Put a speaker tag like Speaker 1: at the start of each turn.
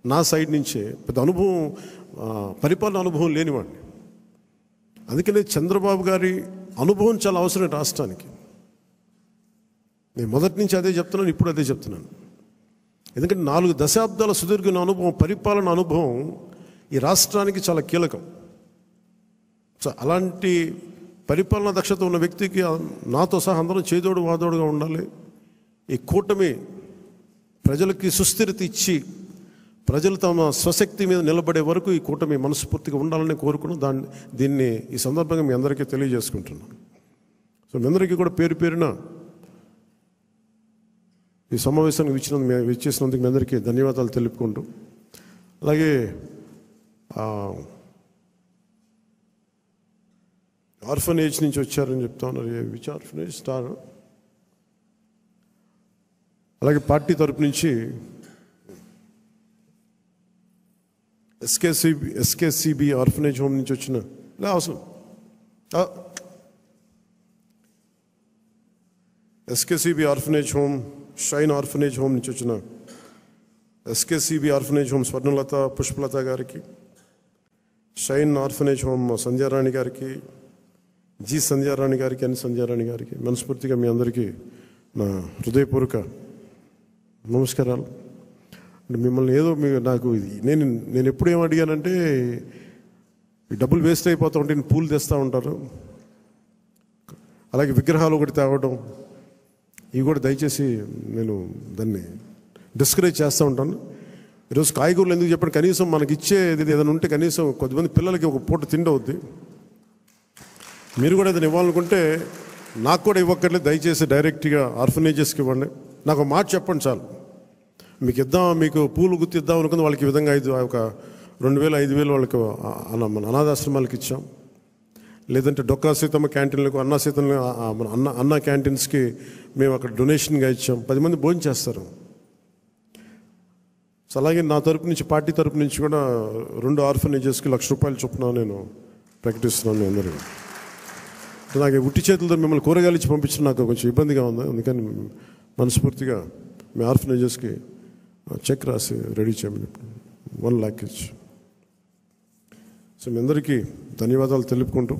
Speaker 1: నా సైడ్ నుంచే పెద్ద అనుభవం, పరిపాలన అనుభవం లేనివాడిని. అందుకనే చంద్రబాబు గారి అనుభవం చాలా అవసరం రాష్ట్రానికి. నేను మొదటి నుంచి అదే చెప్తున్నాను, ఇప్పుడు అదే చెప్తున్నాను. ఎందుకంటే 4 దశాబ్దాల సుదీర్ఘ అనుభవం, పరిపాలన అనుభవం ఈ రాష్ట్రానికి చాలా కీలకం. సో అలాంటి పరిపాలనా దక్షత ఉన్న వ్యక్తికి నాతో సహా అందరం చేదోడు వాదోడుగా ఉండాలి. ఈ కూటమి ప్రజలకి సుస్థిరత ఇచ్చి ప్రజలు తమ స్వశక్తి మీద నిలబడే వరకు ఈ కూటమి మనస్ఫూర్తిగా ఉండాలని కోరుకున్నాం. దీన్ని ఈ సందర్భంగా మీ అందరికీ తెలియజేసుకుంటున్నాను. సో మీ అందరికీ కూడా పేరు పేరున ఈ సమావేశానికి విచ్చేసినందుకు మీ అందరికీ ధన్యవాదాలు తెలుపుకుంటూ, అలాగే ఆర్ఫనేజ్ నుంచి వచ్చారని చెప్తా ఉన్నారు. Which orphanage star? అలాగే పార్టీ తరపు నుంచి ఎస్కేసిబి ఆర్ఫనేజ్ హోమ్ నుంచి వచ్చిన అవసరం SKCB orphanage home, Shine orphanage home నుంచి వచ్చిన SKCB orphanage home Swarnalatha Pushpalatha గారికి, షైన్ ఆర్ఫనేజ్ హోమ్ సంధ్యారాణి గారికి, జి సంధ్యారాణి గారికి, ఎన్ సంధ్యారాణి గారికి మనస్ఫూర్తిగా మీ అందరికీ నా హృదయపూర్వక నమస్కారాలు. మిమ్మల్ని ఏదో నాకు నేను ఎప్పుడు ఏం అడిగానంటే, డబ్బులు వేస్ట్ అయిపోతూ ఉంటే పూలు తెస్తూ ఉంటారు, అలాగే విగ్రహాలు ఒకటి తేవడం, ఇవి కూడా దయచేసి నేను దాన్ని డిస్కరేజ్ చేస్తూ ఉంటాను. ఈరోజు కాయగూరలు ఎందుకు చెప్పండి, కనీసం మనకి ఇచ్చేది ఏదైనా ఉంటే కనీసం కొద్దిమంది పిల్లలకి ఒక పూట తిండి అవుద్ది. మీరు కూడా ఏదైనా ఇవ్వాలనుకుంటే నాకు కూడా ఇవ్వక్కర్లేదు, దయచేసి డైరెక్ట్గా ఆర్ఫనేజెస్కి ఇవ్వండి. నాకు ఒక మాట చెప్పండి చాలు. మీకు పూలు గుర్తిద్దాం అనుకుంది వాళ్ళకి ఈ విధంగా ఒక 2000 5000 వాళ్ళకి అనాథాశ్రమాలకు ఇచ్చాం. లేదంటే డొక్కా సీతమ్మ క్యాంటీన్లకు, అన్న క్యాంటీన్స్కి మేము అక్కడ డొనేషన్గా ఇచ్చాం. 10 మంది భోజనం చేస్తారు. సో అలాగే నా తరపు నుంచి, పార్టీ తరపు నుంచి కూడా 2 ఆర్ఫనేజెస్కి ₹1,00,000 చొప్పున నేను ప్రకటిస్తున్నాను. మీ అందరూ నాకు ఉట్టి చేతులతో మిమ్మల్ని కూరగాయలు ఇచ్చి పంపించడం నాకు కొంచెం ఇబ్బందిగా ఉంది. అందుకని మనస్ఫూర్తిగా మీ ఆర్ఫనేజెస్కి చెక్ రాసి రెడీ చేయమని 1 lakh ఇచ్చి. సో మీ అందరికీ ధన్యవాదాలు తెలుపుకుంటూ